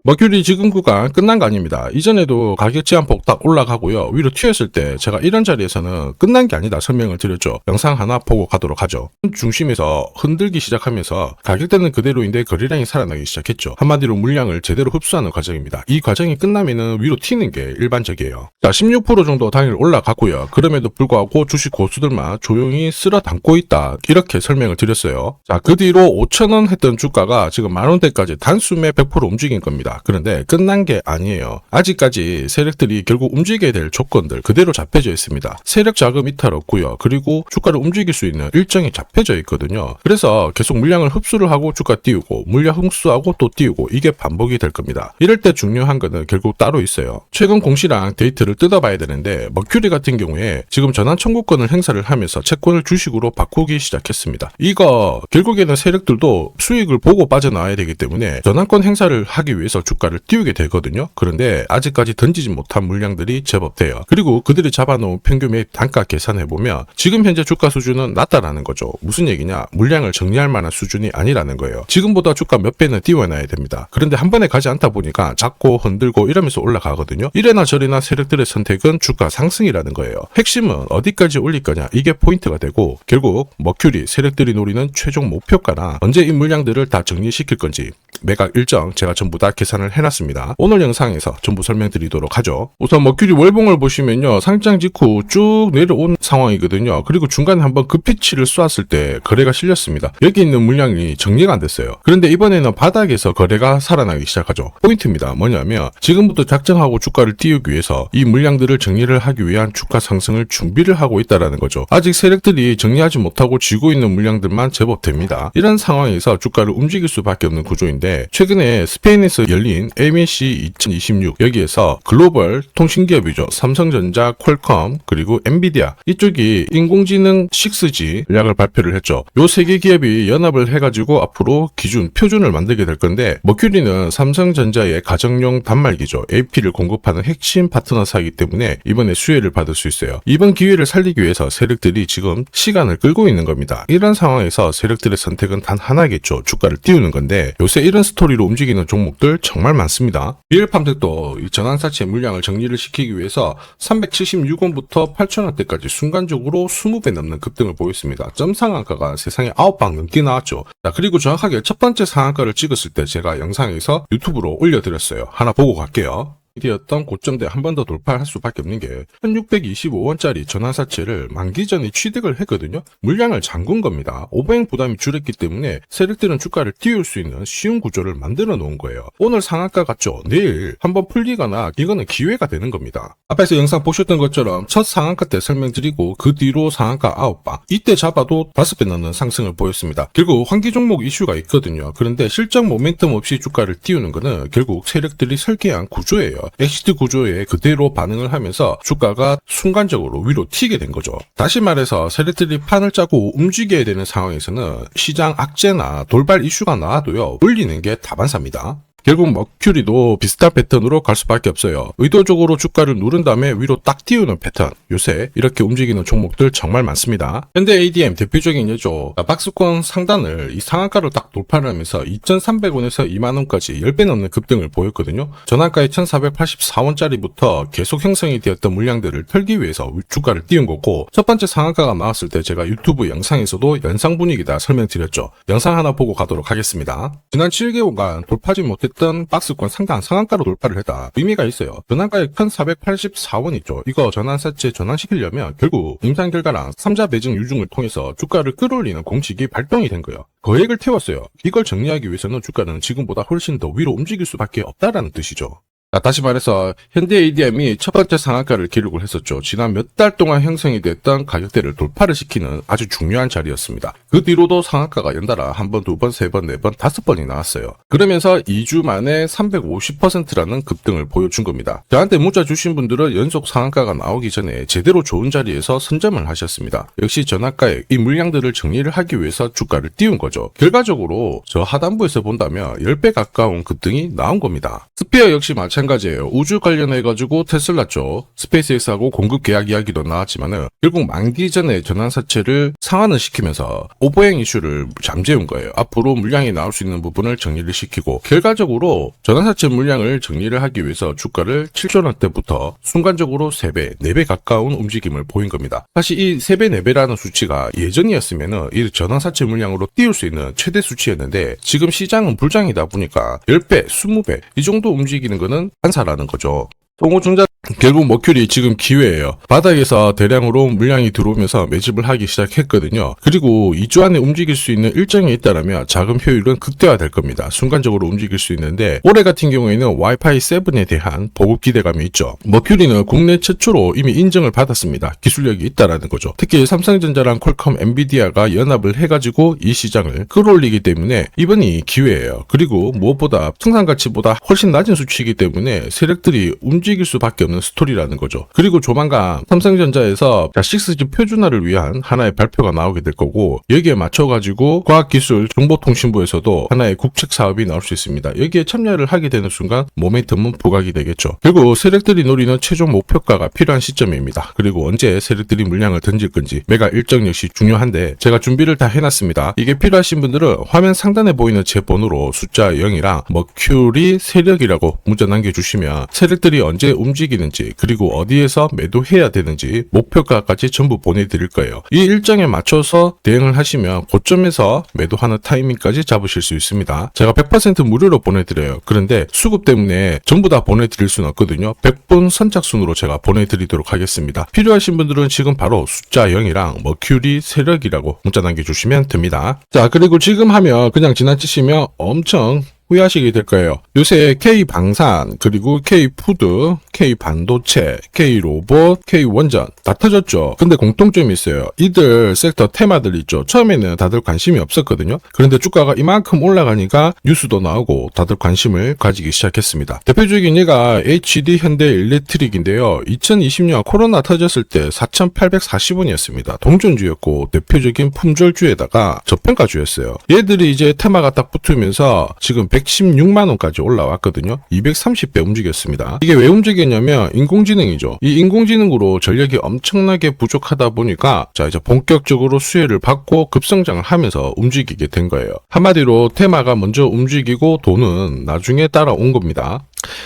머큐리 지금 구간 끝난 거 아닙니다. 이전에도 가격 제한폭 딱 올라가고요. 위로 튀었을 때 제가 이런 자리에서는 끝난 게 아니다 설명을 드렸죠. 영상 하나 보고 가도록 하죠. 중심에서 흔들기 시작하면서 가격대는 그대로인데 거래량이 살아나기 시작했죠. 한마디로 물량을 제대로 흡수하는 과정입니다. 이 과정이 끝나면은 위로 튀는 게 일반적이에요. 자, 16% 정도 당일 올라갔고요. 그럼에도 불구하고 주식 고수들만 조용히 쓸어 담고 있다. 이렇게 설명을 드렸어요. 자, 그 뒤로 5,000원 했던 주가가 지금 만원대까지 단숨에 100% 움직인 겁니다. 그런데 끝난 게 아니에요. 아직까지 세력들이 결국 움직여야 될 조건들 그대로 잡혀져 있습니다. 세력 자금 이탈 없고요. 그리고 주가를 움직일 수 있는 일정이 잡혀져 있거든요. 그래서 계속 물량을 흡수를 하고 주가 띄우고 물량 흡수하고 또 띄우고 이게 반복이 될 겁니다. 이럴 때 중요한 거는 결국 따로 있어요. 최근 공시랑 데이터를 뜯어봐야 되는데 머큐리 같은 경우에 지금 전환 청구권을 행사를 하면서 채권을 주식으로 바꾸기 시작했습니다. 이거 결국에는 세력들도 수익을 보고 빠져나와야 되기 때문에 전환권 행사를 하기 위해서 주가를 띄우게 되거든요. 그런데 아직까지 던지지 못한 물량들이 제법 돼요. 그리고 그들이 잡아놓은 평균 매입 단가 계산해보면 지금 현재 주가 수준은 낮다라는 거죠. 무슨 얘기냐? 물량을 정리할 만한 수준이 아니라는 거예요. 지금보다 주가 몇 배는 띄워놔야 됩니다. 그런데 한 번에 가지 않다 보니까 잡고 흔들고 이러면서 올라가거든요. 이래나 저래나 세력들의 선택은 주가 상승이라는 거예요. 핵심은 어디까지 올릴 거냐 이게 포인트가 되고 결국 머큐리 세력들이 노리는 최종 목표가나 언제 이 물량들을 다 정리시킬 건지 매각 일정 제가 전부 다 계산을 해놨습니다. 오늘 영상에서 전부 설명드리도록 하죠. 우선 머큐리 월봉을 보시면요. 상장 직후 쭉 내려온 상황이거든요. 그리고 중간에 한번 급피치를 쏘았을 때 거래가 실렸습니다. 여기 있는 물량이 정리가 안 됐어요. 그런데 이번에는 바닥에서 거래가 살아나기 시작하죠. 포인트입니다. 뭐냐면 지금부터 작정하고 주가를 띄우기 위해서 이 물량들을 정리를 하기 위한 주가 상승을 준비를 하고 있다는 거죠. 아직 세력들이 정리하지 못하고 쥐고 있는 물량들만 제법 됩니다. 이런 상황에서 주가를 움직일 수밖에 없는 구조인데 최근에 스페인에서 열린 MEC 2026 여기에서 글로벌 통신기업이죠. 삼성전자, 퀄컴 그리고 엔비디아 이쪽이 인공지능 6G 전략을 발표를 했죠. 요 세 개 기업이 연합을 해가지고 앞으로 기준, 표준을 만들게 될 건데 머큐리는 삼성전자의 가정용 단말기죠. AP를 공급하는 핵심 파트너사이기 때문에 이번에 수혜를 받을 수 있어요. 이번 기회를 살리기 위해서 세력들이 지금 시간을 끌고 있는 겁니다. 이런 상황에서 세력들의 선택은 단 하나겠죠. 주가를 띄우는 건데 요새 이런 스토리로 움직이는 종목들 정말 많습니다. 비엘팜텍도 이 전환사채 물량을 정리를 시키기 위해서 376원부터 8,000원대까지 순간적으로 20배 넘는 급등을 보였습니다. 점 상한가가 세상에 9방 넘게 나왔죠. 자, 그리고 정확하게 첫 번째 상한가를 찍었을 때 제가 영상에서 유튜브로 올려드렸어요. 하나 보고 갈게요. 이었던 고점대 한 번 더 돌파할 수밖에 없는 게 1625원짜리 전환사채를 만기 전에 취득을 했거든요. 물량을 잠근 겁니다. 오버행 부담이 줄었기 때문에 세력들은 주가를 띄울 수 있는 쉬운 구조를 만들어 놓은 거예요. 오늘 상한가 같죠? 내일 한번 풀리거나 이거는 기회가 되는 겁니다. 앞에서 영상 보셨던 것처럼 첫 상한가 때 설명드리고 그 뒤로 상한가 9방 이때 잡아도 5배 넘는 상승을 보였습니다. 결국 환기 종목 이슈가 있거든요. 그런데 실적 모멘텀 없이 주가를 띄우는 거는 결국 세력들이 설계한 구조예요. 엑시트 구조에 그대로 반응을 하면서 주가가 순간적으로 위로 튀게 된 거죠. 다시 말해서 세력들이 판을 짜고 움직여야 되는 상황에서는 시장 악재나 돌발 이슈가 나와도요. 올리는 게 다반사입니다. 결국 머큐리도 비슷한 패턴으로 갈 수밖에 없어요. 의도적으로 주가를 누른 다음에 위로 딱 띄우는 패턴. 요새 이렇게 움직이는 종목들 정말 많습니다. 현대 ADM 대표적인 예죠. 박스권 상단을 이 상한가로 딱 돌파를 하면서 2,300원에서 2만원까지 10배 넘는 급등을 보였거든요. 전환가의 1,484원짜리부터 계속 형성이 되었던 물량들을 털기 위해서 주가를 띄운 거고 첫 번째 상한가가 나왔을 때 제가 유튜브 영상에서도 연상 분위기다 설명드렸죠. 영상 하나 보고 가도록 하겠습니다. 지난 7개월간 돌파지 못했던 박스권 상단 상한가로 돌파를 했다. 의미가 있어요. 전환가액 1,484원 있죠. 이거 전환사채 전환시키려면 결국 임상 결과랑 3자 매증 유증을 통해서 주가를 끌어올리는 공식이 발동이 된 거예요. 거액을 태웠어요. 이걸 정리하기 위해서는 주가는 지금보다 훨씬 더 위로 움직일 수밖에 없다라는 뜻이죠. 자, 다시 말해서 현대 ADM이 첫 번째 상한가를 기록을 했었죠. 지난 몇 달 동안 형성이 됐던 가격대를 돌파를 시키는 아주 중요한 자리였습니다. 그 뒤로도 상한가가 연달아 한 번, 두 번, 세 번, 네 번, 5번이 나왔어요. 그러면서 2주 만에 350%라는 급등을 보여준 겁니다. 저한테 문자 주신 분들은 연속 상한가가 나오기 전에 제대로 좋은 자리에서 선점을 하셨습니다. 역시 전환가에 이 물량들을 정리를 하기 위해서 주가를 띄운 거죠. 결과적으로 저 하단부에서 본다면 10배 가까운 급등이 나온 겁니다. 스피어 역시 마찬가지로 마찬가지예요. 우주 관련해가지고 테슬라 쪽 스페이스X하고 공급 계약 이야기도 나왔지만은 결국 만기 전에 전환사채를 상환을 시키면서 오버행 이슈를 잠재운 거예요. 앞으로 물량이 나올 수 있는 부분을 정리를 시키고 결과적으로 전환사채 물량을 정리를 하기 위해서 주가를 7조 원대부터 순간적으로 3배, 4배 가까운 움직임을 보인 겁니다. 사실 이 3배, 4배라는 수치가 예전이었으면은 이 전환사채 물량으로 띄울 수 있는 최대 수치였는데 지금 시장은 불장이다 보니까 10배, 20배 이 정도 움직이는 거는 한사라는 거죠. 송호증자 결국 머큐리 지금 기회예요. 바닥에서 대량으로 물량이 들어오면서 매집을 하기 시작했거든요. 그리고 2주 안에 움직일 수 있는 일정이 있다면 자금 효율은 극대화될 겁니다. 순간적으로 움직일 수 있는데 올해 같은 경우에는 와이파이 7에 대한 보급 기대감이 있죠. 머큐리는 국내 최초로 이미 인정을 받았습니다. 기술력이 있다라는 거죠. 특히 삼성전자랑 퀄컴, 엔비디아가 연합을 해가지고 이 시장을 끌어올리기 때문에 이번이 기회예요. 그리고 무엇보다 청산가치보다 훨씬 낮은 수치이기 때문에 세력들이 움직일 수밖에 없는 스토리라는 거죠. 그리고 조만간 삼성전자에서 6G 표준화를 위한 하나의 발표가 나오게 될 거고 여기에 맞춰가지고 과학기술 정보통신부에서도 하나의 국책 사업이 나올 수 있습니다. 여기에 참여를 하게 되는 순간 모멘텀은 부각이 되겠죠. 결국 세력들이 노리는 최종 목표가가 필요한 시점입니다. 그리고 언제 세력들이 물량을 던질 건지 매각 일정 역시 중요한데 제가 준비를 다 해놨습니다. 이게 필요하신 분들은 화면 상단에 보이는 제 번호로 숫자 0이랑 머큐리 세력이라고 문자 남겨주시면 세력들이 언제 움직이는지 그리고 어디에서 매도해야 되는지 목표가까지 전부 보내드릴 거예요. 이 일정에 맞춰서 대응을 하시면 고점에서 매도하는 타이밍까지 잡으실 수 있습니다. 제가 100% 무료로 보내드려요. 그런데 수급 때문에 전부 다 보내드릴 수는 없거든요. 100분 선착순으로 제가 보내드리도록 하겠습니다. 필요하신 분들은 지금 바로 숫자 0이랑 머큐리 세력이라고 문자 남겨주시면 됩니다. 자, 그리고 지금 하면 그냥 지나치시면 엄청 후회하시게 될 거예요. 요새 K방산, 그리고 K푸드, K반도체, K로봇, K원전 다 터졌죠. 근데 공통점이 있어요. 이들 섹터 테마들 있죠. 처음에는 다들 관심이 없었거든요. 그런데 주가가 이만큼 올라가니까 뉴스도 나오고 다들 관심을 가지기 시작했습니다. 대표적인 예가 HD 현대일렉트릭인데요. 2020년 코로나 터졌을 때 4,840원이었습니다. 동전주였고 대표적인 품절주에다가 저평가주였어요. 얘들이 이제 테마가 딱 붙으면서 지금 116만원까지 올라왔거든요. 230배 움직였습니다. 이게 왜 움직였냐면 인공지능이죠. 이 인공지능으로 전력이 엄청나게 부족하다 보니까 자 이제 본격적으로 수혜를 받고 급성장을 하면서 움직이게 된 거예요. 한마디로 테마가 먼저 움직이고 돈은 나중에 따라온 겁니다.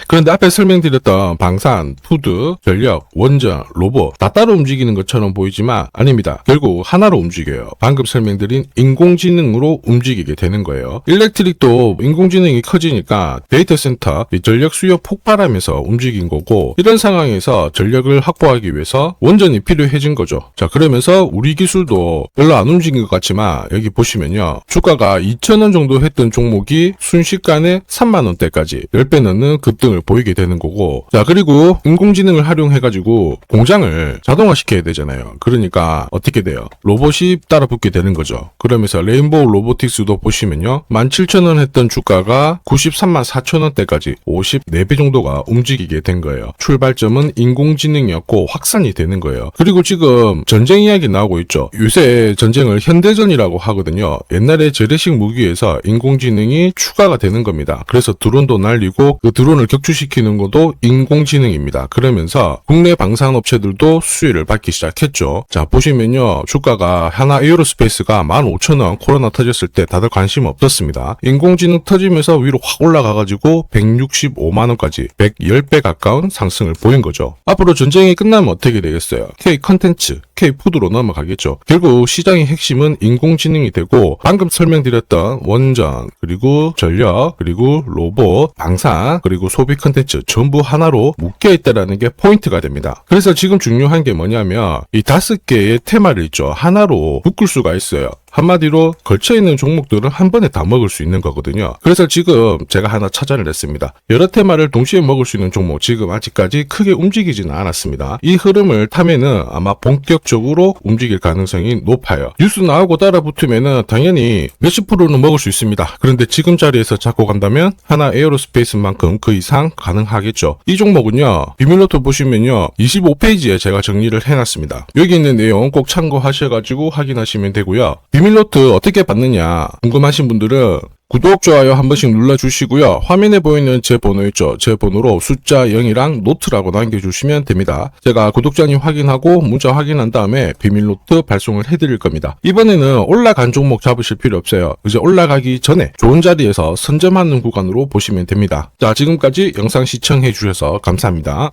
그런데 앞에 설명드렸던 방산, 푸드, 전력, 원전, 로봇 다 따로 움직이는 것처럼 보이지만 아닙니다. 결국 하나로 움직여요. 방금 설명드린 인공지능으로 움직이게 되는 거예요. 일렉트릭도 인공지능이 커지니까 데이터 센터 전력 수요 폭발하면서 움직인 거고 이런 상황에서 전력을 확보하기 위해서 원전이 필요해진 거죠. 자, 그러면서 우리 기술도 별로 안 움직인 것 같지만 여기 보시면요. 주가가 2,000원 정도 했던 종목이 순식간에 3만원대까지 10배 넘는 급등을 보이게 되는 거고 자 그리고 인공지능을 활용해가지고 공장을 자동화시켜야 되잖아요. 그러니까 어떻게 돼요? 로봇이 따라붙게 되는 거죠. 그러면서 레인보우 로보틱스도 보시면요. 17,000원 했던 주가가 93만 4천원대까지 54배 정도가 움직이게 된 거예요. 출발점은 인공지능이었고 확산이 되는 거예요. 그리고 지금 전쟁 이야기 나오고 있죠. 요새 전쟁을 현대전이라고 하거든요. 옛날에 재래식 무기에서 인공지능이 추가가 되는 겁니다. 그래서 드론도 날리고 그 드론을 격추시키는 것도 인공지능입니다. 그러면서 국내 방산업체들도 수혜를 받기 시작했죠. 자 보시면요. 주가가 하나 에어로스페이스가 15,000원 코로나 터졌을 때 다들 관심 없었습니다. 인공지능 터지면서 위로 확 올라가가지고 165만원까지 110배 가까운 상승을 보인 거죠. 앞으로 전쟁이 끝나면 어떻게 되겠어요? K 컨텐츠, K 푸드로 넘어가겠죠. 결국 시장의 핵심은 인공지능이 되고 방금 설명드렸던 원전, 그리고 전력, 그리고 로봇, 방산, 그리고 소비 컨텐츠 전부 하나로 묶여있다라는 게 포인트가 됩니다. 그래서 지금 중요한 게 뭐냐면 이 5개의 테마를 있죠. 하나로 묶을 수가 있어요. 한마디로 걸쳐있는 종목들은 한 번에 다 먹을 수 있는 거거든요. 그래서 지금 제가 하나 찾아냈습니다. 여러 테마를 동시에 먹을 수 있는 종목 지금 아직까지 크게 움직이지는 않았습니다. 이 흐름을 타면은 아마 본격적으로 움직일 가능성이 높아요. 뉴스 나오고 따라 붙으면은 당연히 몇십 프로는 먹을 수 있습니다. 그런데 지금 자리에서 잡고 간다면 하나 에어로스페이스만큼 그 이상 가능하겠죠. 이 종목은요. 비밀노트 보시면요. 25페이지에 제가 정리를 해놨습니다. 여기 있는 내용 꼭 참고하셔가지고 확인하시면 되고요. 비밀노트 어떻게 받느냐 궁금하신 분들은 구독, 좋아요 한 번씩 눌러주시고요. 화면에 보이는 제 번호 있죠? 제 번호로 숫자 0이랑 노트라고 남겨주시면 됩니다. 제가 구독자님 확인하고 문자 확인한 다음에 비밀 노트 발송을 해드릴 겁니다. 이번에는 올라간 종목 잡으실 필요 없어요. 이제 올라가기 전에 좋은 자리에서 선점하는 구간으로 보시면 됩니다. 자, 지금까지 영상 시청해 주셔서 감사합니다.